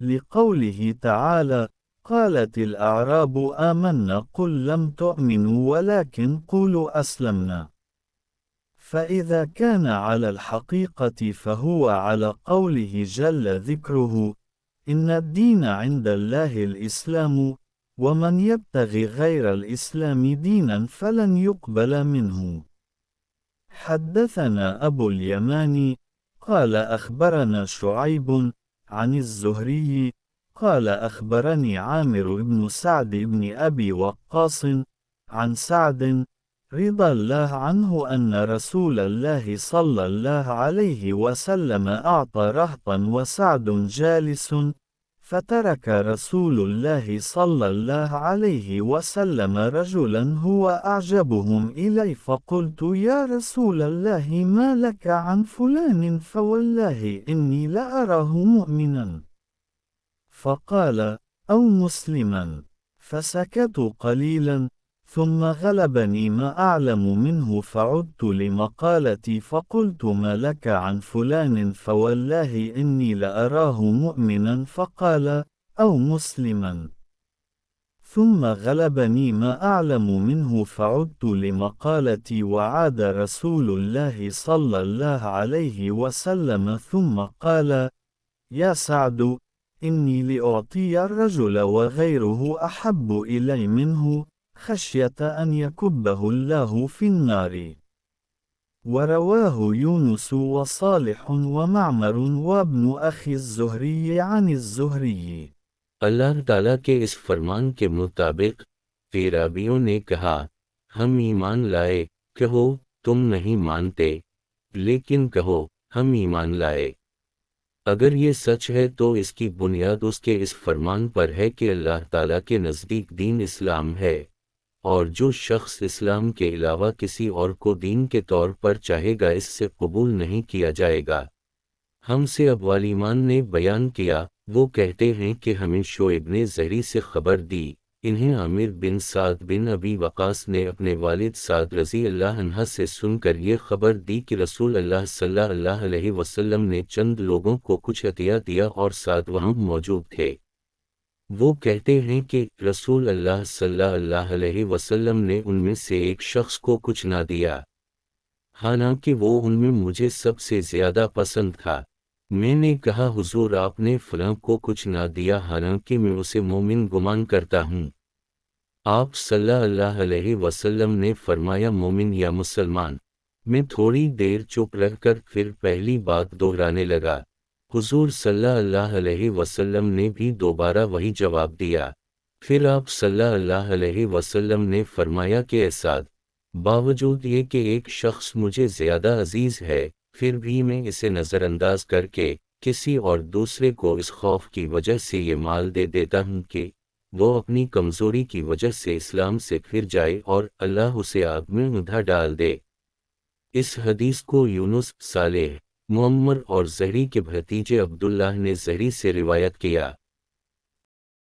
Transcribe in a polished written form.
لقوله تعالى: قالت الأعراب آمنا قل لم تؤمنوا ولكن قولوا أسلمنا. فإذا كان على الحقيقة فهو على قوله جل ذكره: إن الدين عند الله الإسلام، ومن يبتغي غير الإسلام دينا فلن يقبل منه. حدثنا أبو اليماني قال أخبرنا شعيب عن الزهري قال أخبرني عامر بن سعد بن أبي وقاص عن سعد رضي الله عنه أن رسول الله صلى الله عليه وسلم أعطى رهطا وسعد جالس، فترك رسول الله صلى الله عليه وسلم رجلا هو أعجبهم إلي، فقلت: يا رسول الله ما لك عن فلان؟ فوالله إني لأراه مؤمنا. فقال: أو مسلما. فسكت قليلا، ثم غلبني ما أعلم منه فعدت لمقالتي فقلت: ما لك عن فلان؟ فوالله إني لأراه مؤمنا. فقال: أو مسلما. ثم غلبني ما أعلم منه فعدت لمقالتي وعاد رسول الله صلى الله عليه وسلم ثم قال: يا سعد، إني لأعطي الرجل وغيره أحب إلي منه، خشية أن يكبه الله في النار. ورواه يونس وصالح ومعمر وابن أخي الزهري عن الزهري. اللہ تعالیٰ کے اس فرمان کے مطابق فیرابیوں نے کہا: ہم ایمان لائے، کہو تم نہیں مانتے، لیکن کہو ہم ایمان لائے۔ اگر یہ سچ ہے تو اس کی بنیاد اس کے اس فرمان پر ہے کہ اللہ تعالیٰ کے نزدیک دین اسلام ہے، اور جو شخص اسلام کے علاوہ کسی اور کو دین کے طور پر چاہے گا اس سے قبول نہیں کیا جائے گا۔ ہم سے ابوالیمان نے بیان کیا، وہ کہتے ہیں کہ ہمیں شعیب نے زہری سے خبر دی، انہیں عامر بن سعد بن ابی وقاص نے اپنے والد سعد رضی اللہ عنہ سے سن کر یہ خبر دی کہ رسول اللہ صلی اللہ علیہ وسلم نے چند لوگوں کو کچھ عطیہ دیا اور سعد وہاں موجود تھے۔ وہ کہتے ہیں کہ رسول اللہ صلی اللہ علیہ وسلم نے ان میں سے ایک شخص کو کچھ نہ دیا، حالانکہ وہ ان میں مجھے سب سے زیادہ پسند تھا۔ میں نے کہا: حضور آپ نے فلاں کو کچھ نہ دیا حالانکہ میں اسے مومن گمان کرتا ہوں۔ آپ صلی اللہ علیہ وسلم نے فرمایا: مومن یا مسلمان؟ میں تھوڑی دیر چپ رہ کر پھر پہلی بات دہرانے لگا۔ حضور صلی اللہ علیہ وسلم نے بھی دوبارہ وہی جواب دیا۔ پھر آپ صلی اللہ علیہ وسلم نے فرمایا کہ اے سعد، باوجود یہ کہ ایک شخص مجھے زیادہ عزیز ہے، پھر بھی میں اسے نظر انداز کر کے کسی اور دوسرے کو اس خوف کی وجہ سے یہ مال دے دیتا ہوں کہ وہ اپنی کمزوری کی وجہ سے اسلام سے پھر جائے اور اللہ اسے آگ میں اندھا ڈال دے۔ اس حدیث کو یونس، صالح، معمر اور زہری کے بھتیجے عبداللہ نے زہری سے روایت کیا۔